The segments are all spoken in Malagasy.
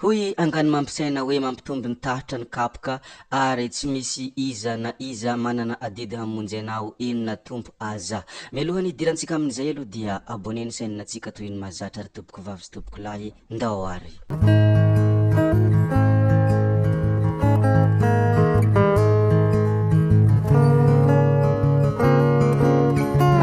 Hoy angano mampisaina hoe mampitombo ny tahatra ny kapoka ary tsy misy iza na iza manana adidy hamonjy anao inona tompo aza. Mialohany idirantsika amin'izay aloha dia abonneny sainantsika toy ny mahazatra ary tompoko vavy sy tompoko lahy ndao ary.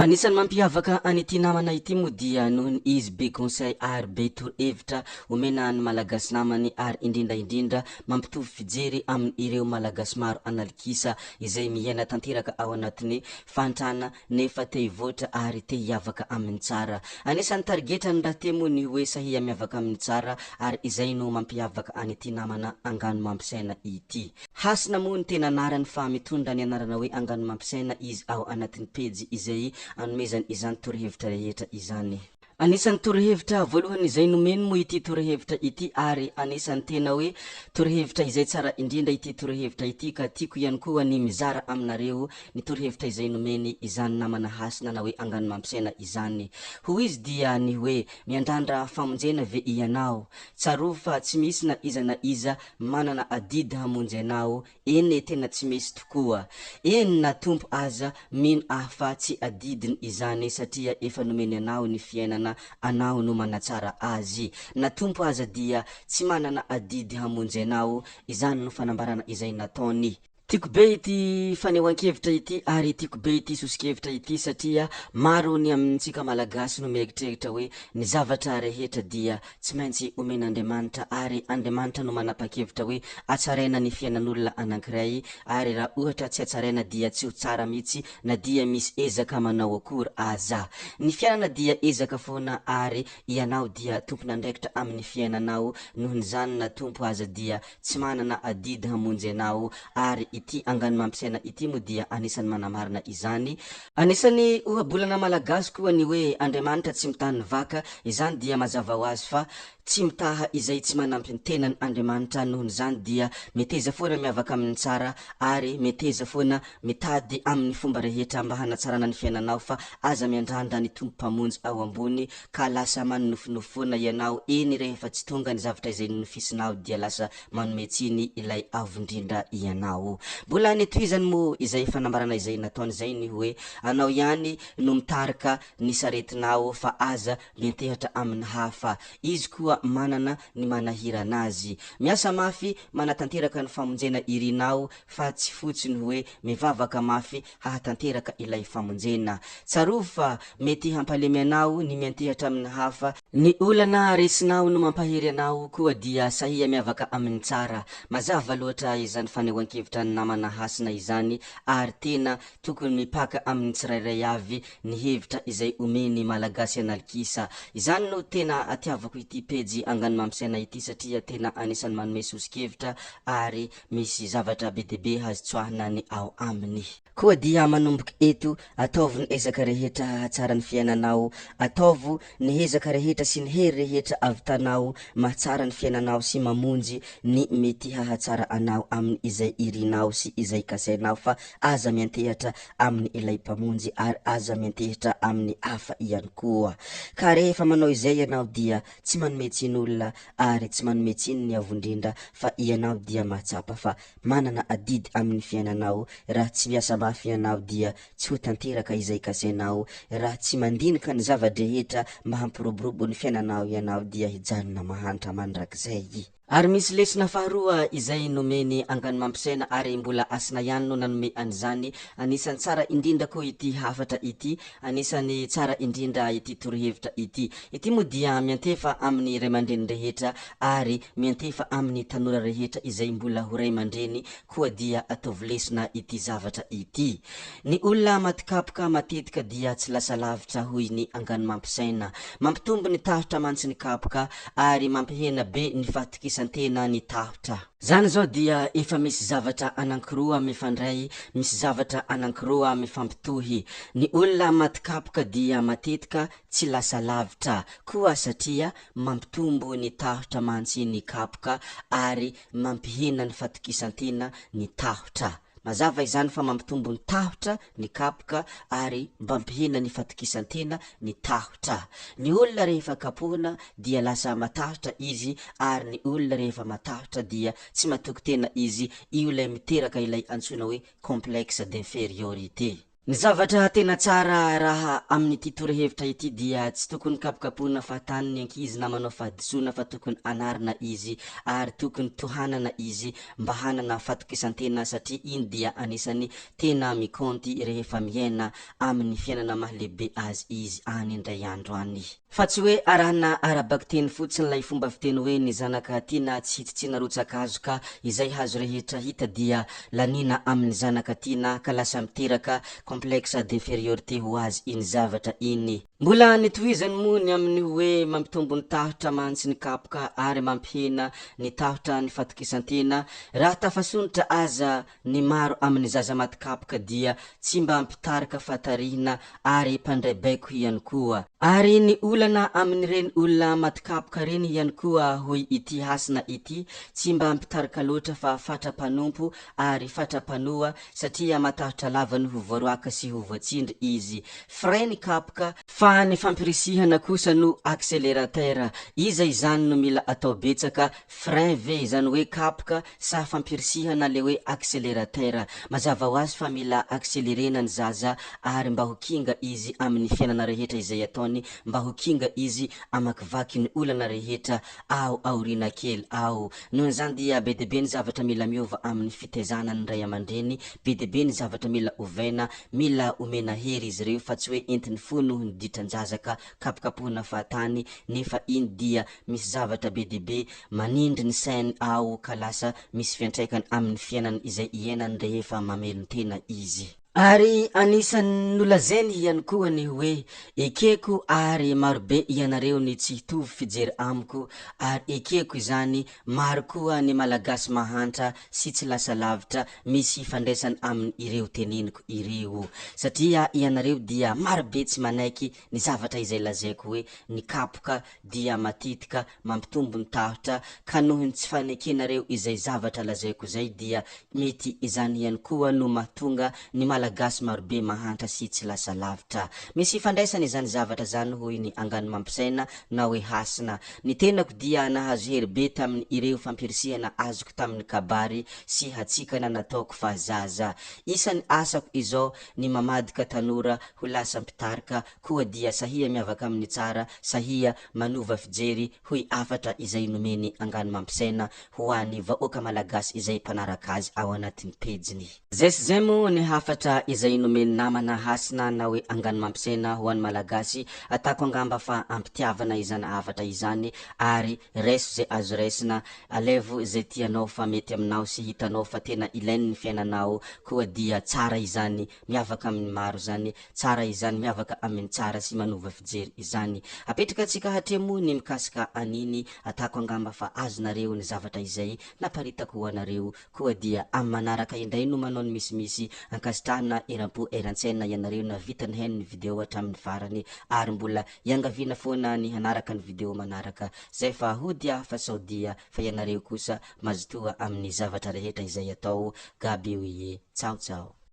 Anisany mampiavaka an'ity namana ity moa dia nohony izy be conseil ary be toro-hevitra omena ny malagasy namany ary indrindra mampitovy fijery amin'ny ireo malagasy maro analikisa izay miaina tanteraka ao anatin'ny fantrana nefa te hivoatra ary te hiavaka amin'ny tsara. Anisany tarigetrany raha te moa ny hoe sahia miavaka amin'ny tsara ary izay no mampiavaka an'ity namana angano mampisaina ity. Hasina moa ny tena anarany fa mitondra ny anarana hoe angano mampisaina izy ao anatin'ny pejy izay anomezany izany torohevitra rehetra izany. Anisany torohevitra voalohany izay nomeny moa ity torohevitra ity ary anisany tena hoe torohevitra izay tsara indrindra ity torohevitra ity ka tiako ihany koa ny mizara aminareo ny torohevitra izay nomeny izany namana hasina na hoe angano mampisaina izany. Hoy izy dia ny hoe miandrandra famonjena ve ianao, tsaro fa tsy misy na iza manana adidy hamonjy anao, eny tena tsy misy tokoa. Eny na tompo aza mino afa tsy adidiny izany satria efa nomeny anao ny fiainana anao no manatsara azy. Na tompo aza dia tsy manana adidy hamonjy anao, izany no fanambarana izay nataony. Tiako be ity fanehoan-kevitra ity ary tiako be ity sosikevitra ity satria maro ny amintsika malagasy no mieritreritra hoe ny zavatra rehetra dia tsy maintsy omen'Andriamanitra ary Andriamanitra no manapa-kevitra hoe atsaraina ny fiainan'olona anankiray ary raha ohatra tsy atsaraina dia tsy ho tsara mihitsy na dia misy ezaka manao akory aza. Ny fiainana dia ezaka foana ary ianao dia tompon'andraikitra amin'ny fiainanao, nohon'izany na tompo aza dia tsy manana adidy hamonjy anao ary ity angano mampisaina ity moa dia anisany manamarina izany. Anisany ohabolana malagasy koa ny hoe Andriamanitra tsy mitany vaka, izany dia mazava ho azy fa tsy mitaha izay tsy manampy ny tenany Andriamanitra, nohon'izany dia meteza foana miavaka amin'ny tsara ary meteza foana mitady amin'ny fomba rehetra mba hanatsarana ny fiainanao fa aza miandrandra ny tompo mpamonjy ao ambony ka lasa manonofinofi foana ianao eny rehefa tsy tonga ny zavatra izay nofisinao dia lasa manome tsiny ilay avondrindra ianao. Mbola netohizany moa izay fanambarana izay nataony izay ny hoe anao ihany no mitarika ny saretinao fa aza miantehatra amin'ny hafa, izy koa manana ny manahira anazy. Miasa mafy manatanteraka ny famonjena irinao fa tsy fotsiny hoe mivavaka mafy hahatanteraka ilay famonjena. Tsaro fa mety hampalemy anao ny miantehatra amin'ny hafa, ny olana resinao no mampahery anao koa dia sahia miavaka amin'ny tsara. Mazava loatra izany fanehoan-kevitra ny namana hasina izany ary tena tokony mipaka amin'ny tsirairay avy ny hevitra izay omeny malagasy analikisa. Izany no tena atiavako ity pejy angano mampisaina ity satria tena anisany manome sosikevitra ary misy zavatra be debe azo tsoahina ny ao aminy. Koa dia manomboka eto, ataovy ny ezaka rehetra tsara ny fiainanao, ataovy ny ezaka rehetra sy ny hery rehetra avitanao mahatsara ny fiainanao sy mamonjy ny mety hahatsara anao amin'ny izay irinao sy izay kasainao fa aza miantehatra amin'ny ilay mpamonjy ary aza miantehatra amin'ny hafa ihany koa. Ka rehefa manao izay ianao dia tsy manome tsiny olona ary tsy manome tsiny ny avondrindra fa ianao dia mahatsapa fa manana adidy amin'ny fiainanao. Raha tsy miasa mafy ianao dia tsy ho tanteraka izay kasainao, raha tsy mandinika ny zava-drehetra mba hampiroborobo ny fiainanao ianao dia hijanona mahantra mandrakizay. Ary misy lesona faharoa izay nomeny angano mampisaina ary mbola asina ihany no nanome an'izany. Anisany tsara indrindra koa ity hafatra ity, anisany tsara indrindra ity torohevitra ity. Ity moa dia miantefa amin'ny ray aman-dreny rehetra ary miantefa amin'ny tanora rehetra izay mbola ho ray aman-dreny koa dia ataovy lesona ity zavatra ity. Ny olona matikapoka matetika dia tsy lasa lavitra hoy ny angano mampisaina, mampitombo ny tahitra mantsy ny kapoka ary mampihena be ny fahatokisantena ny tahitra. Zany zao dia efa misy zavatra anankiroa mifandray, misy zavatra anankiroa mifampitohy. Ny olona matikapoka dia matetika tsy lasa lavitra koa satria mampitombo ny tahitra mantsy ny kapoka ary mampihena ny fahatokisantena ny tahitra. mazava izany fa mampitombo ny tahotra ny kapoka ary mampihena ny fatokisantena ny tahotra. Ny olona rehefa kapohina dia lasa matahotra izy ary ny olona rehefa matahotra dia tsy matoky tena izy, io lay miteraka ilay antsona hoe complexe d'infériorité. Ny zavatra tena tsara raha amin'ny ty torohevitra ity dia tsy tokony kapokapohina fahatany ny ankizy na manao fahadisoana fa tokony anarina izy ary tokony tohanana izy mba hanana fatokisantena satria iny dia anisany tena mikonty rehefa miaina amin'ny fiainana mahalehibe azy izy any indray andro any. Fa tsy hoe arahana arabaky teny fotsiny lay fomba fiteny hoe ny zanaka tiana tsy hitsitsina rotsaka azo ka izay hazo rehetra hita dia lanina amin'ny zanaka tiana ka lasa miteraka complexe d'infériorité ho azy iny zavatra iny. Mbola nitohizany moa ny amin'ny hoe mampitombo ny tahotra mantsy ny kapoka ary mampihena ny tahotra ny fatokisantena. Raha tafasonitra aza ny maro amin'ny zaza maty kapoka dia tsy mba mpitarika fatarihina ary mpandray baiko ihany koa. Ary ny olana amin'ireny olona maty kapoka reny ihany koa hoy ity hasina ity, tsy mba mpitarika loatra fa fatra-panompo ary fatra-panoa satria matahotra lavany ho voaroaka sy ho voatsindry izy. Frein ny kapoka fa ny fampirisihana kosa no accélérateur. Iza izany no mila atao betsaka, frein ve izany hoe kapoka sa fampirisihana le hoe accélérateur. Mazava ho azy fa mila accélérena ny zaza ary mba ho kinga izy amin'ny fiainana rehetra izay ataony, mba ho kinga izy amakivaky ny olana rehetra ao aorina kely ao. Noho zany dia be de be ny zavatra mila miova amin'ny fitaizana ny ray aman-dreny, be de be ny zavatra mila ovaina, mila omena hery izy reo fa tsy hoe entiny fo noho ny ditran-jazaka kapokapohina fahatany nefa iny dia misy zavatra be de be manindry ny sainy ao ka lasa misy fiantraikany amin'ny fiainany izay iainany rehefa mamelony tena izy. Ary anisany nolazainy ihany koa ny hoe ekeko ary marobe ianareo ny tsy hitovy fijery amiko ary ekeko izany maro koa ny malagasy mahantra sy tsy lasa lavitra misy fandraisany amin'ny ireo teneniko ireo satria ianareo dia marobe tsy manaiky ny zavatra izay lazaiko hoe ny kapoka dia matitika mampitombo ny tahotra ka noho ny tsy fanekenareo izay zavatra lazaiko zay dia mety izany ihany koa no mahatonga ny malagasy marobe mahantra sy tsy lasa lavitra. Misy fandraisany izany zavatra zany hoy ny angano mampisaina na hoe hasina. Ny tenako dia nahazo hery be tamin'ny ireo fampirisihana azoko tamin'ny kabary sy hatsikana nataoko fa zaza. Isan'ny asako izao ny mamadika tanora ho lasa mpitarika koa dia sahia miavaka amin'ny tsara, sahia manova fijery hoy afatra izay nomeny angano mampisaina ho an'ny vahoaka malagasy izay mpanaraka azy ao anatin'ny pejiny. Zay sy zay mo ny hafatra izay nomeny namana hasina na hoe angano mampisaina ho an'ny malagasy, atako angamba fa ampitiavana izany hafatra izany ary raiso zay azo raisina, alevo zay tianao fa mety aminao sy hitanao fa tena ilainy ny fiainanao koa dia tsara izany miavaka amin'ny maro zany, tsara izany miavaka amin'ny tsara sy manova fijery izany. Apetraka atsika hatremo ny mikasika aniny, atako angamba fa azonareo ny zavatra izay naparitako ho anareo koa dia amin'ny manaraka indray no manao ny misimisy ankasitrahana eram-po eran-tsaina ianareo na vitany hainy ny video hatramin'ny farany ary mbola iangaviana foana ny hanaraka ny video manaraka zay fa hodia fa saodia fa ianareo kosa mazotoa amin'ny zavatra rehetra izay atao gaby oie. Ciao ciao.